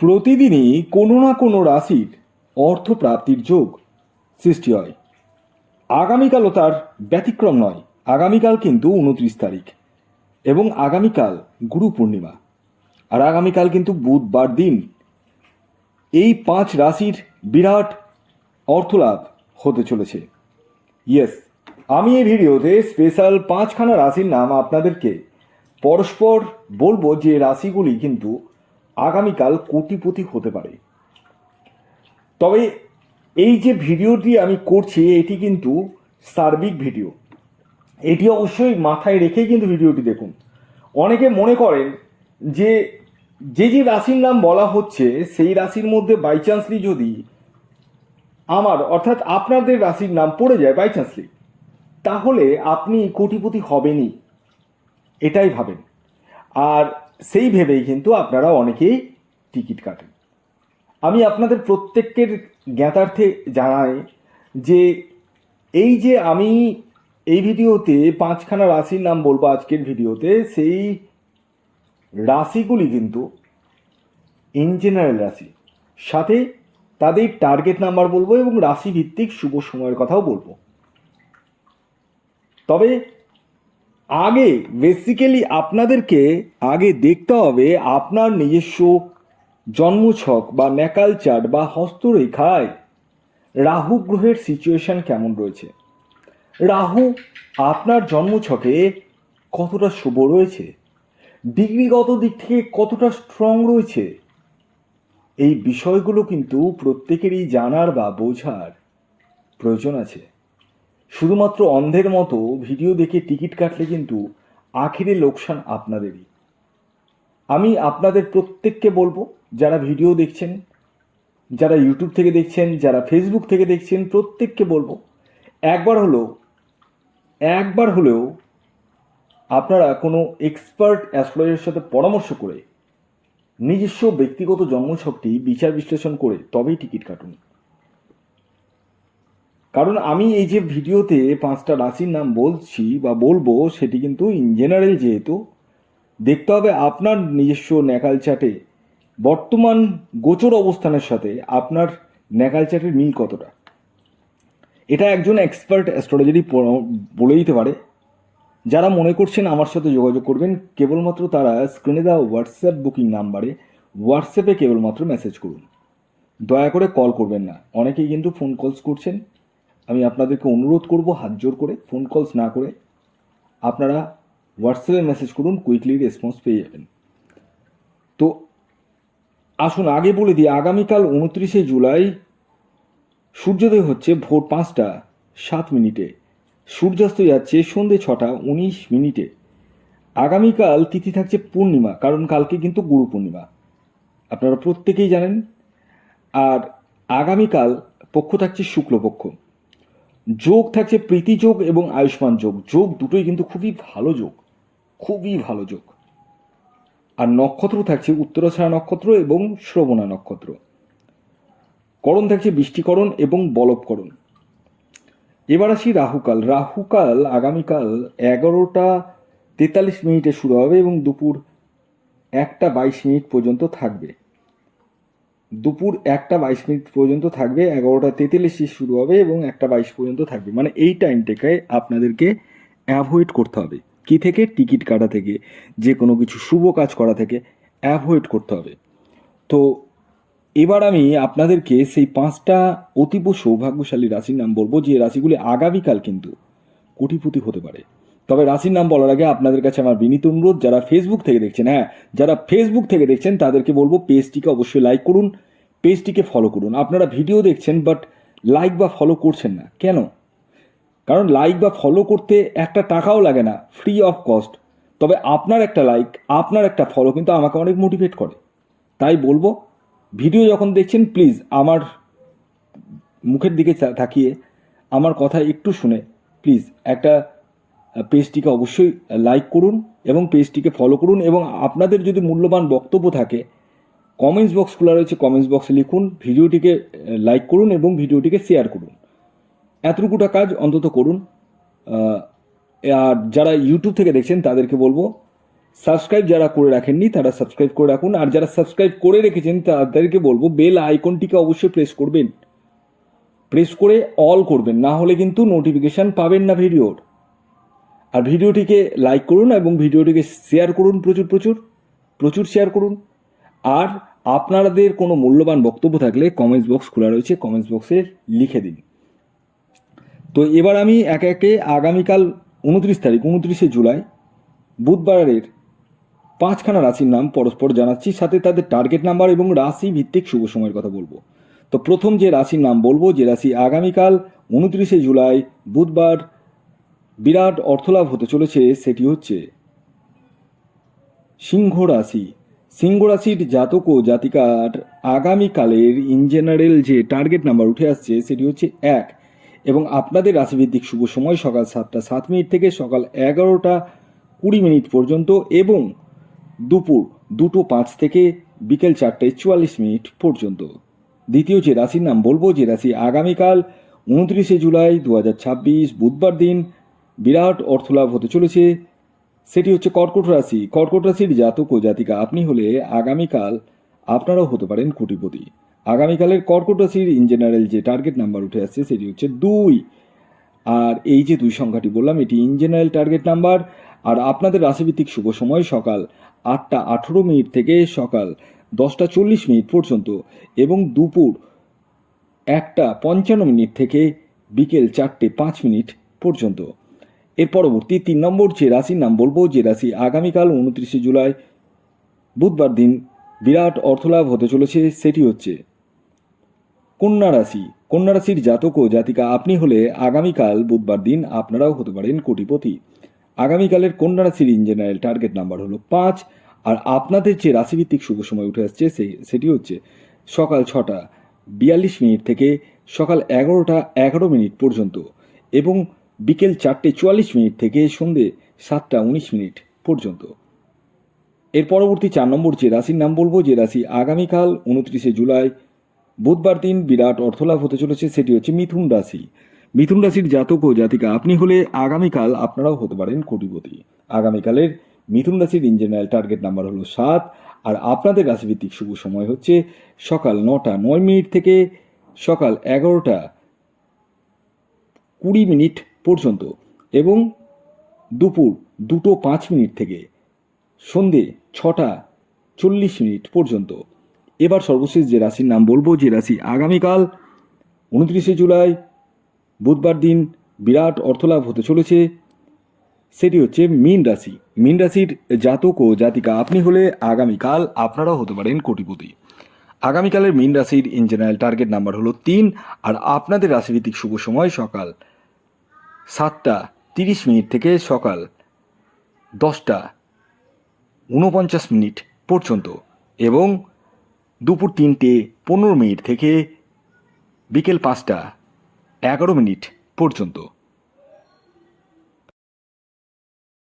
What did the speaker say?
প্রতিদিনই কোনো না কোনো রাশির অর্থপ্রাপ্তির যোগ সৃষ্টি হয়। আগামীকালও তার ব্যতিক্রম নয়। আগামীকাল কিন্তু 29 তারিখ এবং আগামীকাল গুরু পূর্ণিমা, আর আগামীকাল কিন্তু বুধবার দিন। এই 5 রাশির বিরাট অর্থলাভ হতে চলেছে। ইয়েস, আমি এই ভিডিওতে স্পেশাল 5খানা রাশির নাম আপনাদেরকে পরস্পর বলবো, যে রাশিগুলি কিন্তু আগামীকাল কোটিপতি হতে পারে। তবে এই যে ভিডিওটি আমি করছি এটি কিন্তু সার্বিক ভিডিও, এটি অবশ্যই মাথায় রেখেই কিন্তু ভিডিওটি দেখুন। অনেকে মনে করেন যে যে রাশির নাম বলা হচ্ছে সেই রাশির মধ্যে বাইচান্সলি যদি আমার অর্থাৎ আপনাদের রাশির নাম পড়ে যায় বাইচান্সলি, তাহলে আপনি কোটিপতি হবেনই, এটাই ভাবেন। আর সেই ভেবেই কিন্তু আপনারা অনেকেই টিকিট কাটেন। আমি আপনাদের প্রত্যেকের জ্ঞাতার্থে জানাই যে এই যে আমি এই ভিডিওতে 5খানা রাশির নাম বলবো আজকের ভিডিওতে, সেই রাশিগুলি কিন্তু ইন জেনারেল রাশি, সাথে তাদের টার্গেট নাম্বার বলবো এবং রাশি ভিত্তিক শুভ সময়ের কথাও বলবো। তবে আগে বেসিক্যালি আপনাদেরকে আগে দেখতে হবে আপনার নিজস্ব জন্মছক বা ন্যাকাল চার্ট বা হস্তরেখায় রাহু গ্রহের সিচুয়েশন কেমন রয়েছে। রাহু আপনার জন্মছকে কতটা শুভ রয়েছে, ডিগ্রিগত দিক থেকে কতটা স্ট্রং রয়েছে, এই বিষয়গুলো কিন্তু প্রত্যেকেরই জানার বা বোঝার প্রয়োজন আছে। শুধুমাত্র অন্ধের মতো ভিডিও দেখে টিকিট কাটলে কিন্তু আখিরে লোকসান আপনাদেরই। আমি আপনাদের প্রত্যেককে বলবো, যারা ভিডিও দেখছেন, যারা ইউটিউব থেকে দেখছেন, যারা ফেসবুক থেকে দেখছেন, প্রত্যেককে বলবো একবার হলেও আপনারা কোনো এক্সপার্ট অ্যাস্ট্রোলজারের সাথে পরামর্শ করে নিজস্ব ব্যক্তিগত জন্মছকটি বিচার বিশ্লেষণ করে তবেই টিকিট কাটুন। কারণ আমি এই যে ভিডিওতে 5টা রাশির নাম বলছি বা বলবো, সেটি কিন্তু ইন জেনারেল, যেহেতু দেখতে হবে আপনার নিজস্ব ন্যাকাল চার্টে বর্তমান গোচর অবস্থানের সাথে আপনার ন্যাকাল চার্টের মিল কতটা। এটা একজন এক্সপার্ট অ্যাস্ট্রোলজারই বলে দিতে পারে। যারা মনে করছেন আমার সাথে যোগাযোগ করবেন, কেবলমাত্র তারা স্ক্রিনে দেওয়া হোয়াটসঅ্যাপ বুকিং নাম্বারে হোয়াটসঅ্যাপে কেবলমাত্র মেসেজ করুন, দয়া করে কল করবেন না। অনেকেই কিন্তু ফোন কলস করছেন, আমি আপনাদেরকে অনুরোধ করব হাত জোর করে ফোন কলস না করে আপনারা হোয়াটসঅ্যাপে মেসেজ করুন, কুইকলি রেসপন্স পেয়ে যাবেন। তো আসুন আগে বলে দিই, আগামীকাল 29শে জুলাই সূর্যোদয় হচ্ছে ভোর 5টা 7 মিনিটে, সূর্যাস্ত যাচ্ছে সন্ধ্যে 6টা 19 মিনিটে। আগামীকাল তিথি থাকছে পূর্ণিমা, কারণ কালকে কিন্তু গুরু পূর্ণিমা, আপনারা প্রত্যেকেই জানেন। আর আগামীকাল পক্ষ থাকছে শুক্লপক্ষ। যোগ থাকছে প্রীতি যোগ এবং আয়ুষ্মান যোগ, যোগ দুটোই কিন্তু খুবই ভালো যোগ, খুবই ভালো যোগ। আর নক্ষত্র থাকছে উত্তরাষাঢ়া নক্ষত্র এবং শ্রবণা নক্ষত্র। করণ থাকছে বৃষ্টিকরণ এবং বলবকরণ। এবার আসি রাহুকাল। রাহুকাল আগামীকাল 11টা 43 মিনিটে শুরু হবে এবং দুপুর 1টা 22 মিনিট পর্যন্ত থাকবে। দুপুর 1টা 22 মিনিট পর্যন্ত থাকবে, 11টা 43 শুরু হবে এবং 1টা 22 পর্যন্ত থাকবে। মানে এই টাইমটাকে আপনাদেরকে অ্যাভয়েড করতে হবে। কি থেকে? টিকিট কাটা থেকে, যে কোনো কিছু শুভ কাজ করা থেকে অ্যাভয়েড করতে হবে। তো এবার আমি আপনাদেরকে সেই 5টা অতীব সৌভাগ্যশালী রাশির নাম বলবো, যে রাশিগুলি আগামীকাল কিন্তু কোটিপতি হতে পারে। তবে রাশির নাম বলার আগে আপনাদের কাছে আমার বিনীত অনুরোধ, যারা ফেসবুক থেকে দেখছেন, যারা ফেসবুক থেকে দেখছেন তাদেরকে বলবো পেজটিকে অবশ্যই লাইক করুন, পেজটিকে ফলো করুন। আপনারা ভিডিও দেখছেন বাট লাইক বা ফলো করছেন না কেন? কারণ লাইক বা ফলো করতে একটা টাকাও লাগে না, ফ্রি অফ কস্ট। তবে আপনার একটা লাইক, আপনার একটা ফলো কিন্তু আমাকে অনেক মোটিভেট করে। তাই বলবো, ভিডিও যখন দেখছেন প্লিজ আমার মুখের দিকে তাকিয়ে আমার কথা একটু শুনে প্লিজ একটা পেজটিকে অবশ্যই লাইক করুন এবং পেজটিকে ফলো করুন। এবং আপনাদের যদি মূল্যবান বক্তব্য থাকে, কমেন্টস বক্স খোলা রয়েছে, কমেন্টস বক্সে লিখুন, ভিডিওটিকে লাইক করুন এবং ভিডিওটিকে শেয়ার করুন। এতটুকুটা কাজ অন্তত করুন। আর যারা ইউটিউব থেকে দেখছেন তাদেরকে বলবো সাবস্ক্রাইব যারা করে রাখেননি তারা সাবস্ক্রাইব করে রাখুন, আর যারা সাবস্ক্রাইব করে রেখেছেন তাদেরকে বলবো বেল আইকনটিকে অবশ্যই প্রেস করবেন, প্রেস করে অল করবেন, না হলে কিন্তু নোটিফিকেশান পাবেন না ভিডিওর। আর ভিডিওটিকে লাইক করুন এবং ভিডিওটিকে শেয়ার করুন, প্রচুর প্রচুর প্রচুর শেয়ার করুন। আর আপনাদের কোনো মূল্যবান বক্তব্য থাকলে কমেন্টস বক্স খোলা রয়েছে, কমেন্টস বক্সে লিখে দিন। তো এবার আমি একে একে আগামীকাল 29শে জুলাই বুধবারের 5খানা রাশির নাম পরস্পর জানাচ্ছি, সাথে তাদের টার্গেট নাম্বার এবং রাশি ভিত্তিক শুভ সময়ের কথা বলবো। তো প্রথম যে রাশির নাম বলবো, যে রাশি আগামীকাল 29শে জুলাই বুধবার বিরাট অর্থলাভ হতে চলেছে, সেটি হচ্ছে সিংহ রাশি। সিংহ রাশির জাতক ও জাতিকার আগামীকালের ইন জেনারেল যে টার্গেট নাম্বার উঠে আসছে সেটি হচ্ছে 1, এবং আপনাদের রাশিভিত্তিক শুভ সময় সকাল 7টা 7 মিনিট থেকে সকাল 11টা 20 মিনিট পর্যন্ত, এবং দুপুর 2টো 5 থেকে বিকেল 4টে 44 মিনিট পর্যন্ত। দ্বিতীয় যে রাশির নাম বলবো, যে রাশি আগামীকাল 29শে জুলাই 2026 বুধবার দিন বিরাট অর্থলাভ হতে চলেছে, সেটি হচ্ছে কর্কট রাশি। কর্কট রাশির জাতক ও জাতিকা আপনি হলে আগামীকাল আপনারাও হতে পারেন কোটিপতি। আগামীকালের কর্কট রাশির ইন জেনারেল যে টার্গেট নাম্বার উঠে আসছে সেটি হচ্ছে 2, আর এই যে 2 সংখ্যাটি বললাম এটি ইন জেনারেল টার্গেট নাম্বার। আর আপনাদের রাশিভিত্তিক শুভ সময় সকাল 8টা 18 মিনিট থেকে সকাল 10টা 40 মিনিট পর্যন্ত, এবং দুপুর 1টা 55 মিনিট থেকে বিকেল 4টে 5 মিনিট পর্যন্ত। এর পরবর্তী 3 নম্বর যে রাশির নাম বলবো, যে রাশি আগামীকাল 29শে জুলাই বুধবার দিন বিরাট অর্থলাভ হতে চলেছে, সেটি হচ্ছে কন্যা রাশি। কন্যা রাশির জাতক ও জাতিকা আপনি হলে আগামীকাল বুধবার দিন আপনারাও হতে পারেন কোটিপতি। আগামীকালের কন্যা রাশির ইন জেনারেল টার্গেট নাম্বার হলো 5, আর আপনাদের যে রাশিভিত্তিক শুভ সময় উঠে আসছে সেটি হচ্ছে সকাল 6টা 42 মিনিট থেকে সকাল 11টা 11 মিনিট পর্যন্ত, এবং বিকেল 4টে 44 মিনিট থেকে সন্ধে 7টা 19 মিনিট পর্যন্ত। এর পরবর্তী 4 নম্বর যে রাশির নাম বলবো, যে রাশি আগামীকাল 29শে জুলাই বুধবার দিন বিরাট অর্থলাভ হতে চলেছে, সেটি হচ্ছে মিথুন রাশি। মিথুন রাশির জাতক ও জাতিকা আপনি হলে আগামীকাল আপনারাও হতে পারেন কোটিপতি। আগামীকালের মিথুন রাশির ইন জেনারেল টার্গেট নাম্বার হলো 7, আর আপনাদের রাশিভিত্তিক শুভ সময় হচ্ছে সকাল 9টা 9 মিনিট থেকে সকাল 11টা 20 মিনিট পর্যন্ত, এবং দুপুর 2টো 5 মিনিট থেকে সন্ধে 6টা 40 মিনিট পর্যন্ত। এবার সর্বশেষ যে রাশির নাম বলবো, যে রাশি আগামীকাল 29শে জুলাই বুধবার দিন বিরাট অর্থলাভ হতে চলেছে, সেটি হচ্ছে মীন রাশি। মীন রাশির জাতক ও জাতিকা আপনি হলে আগামীকাল আপনারাও হতে পারেন কোটিপতি। আগামীকালের মীন রাশির ইন জেনারেল টার্গেট নাম্বার হলো 3, আর আপনাদের রাশিভিত্তিক শুভ সময় সকাল 7টা 30 মিনিট থেকে সকাল 10টা 49 মিনিট পর্যন্ত, এবং দুপুর 3টে 15 মিনিট থেকে বিকেল 5টা 11 মিনিট পর্যন্ত।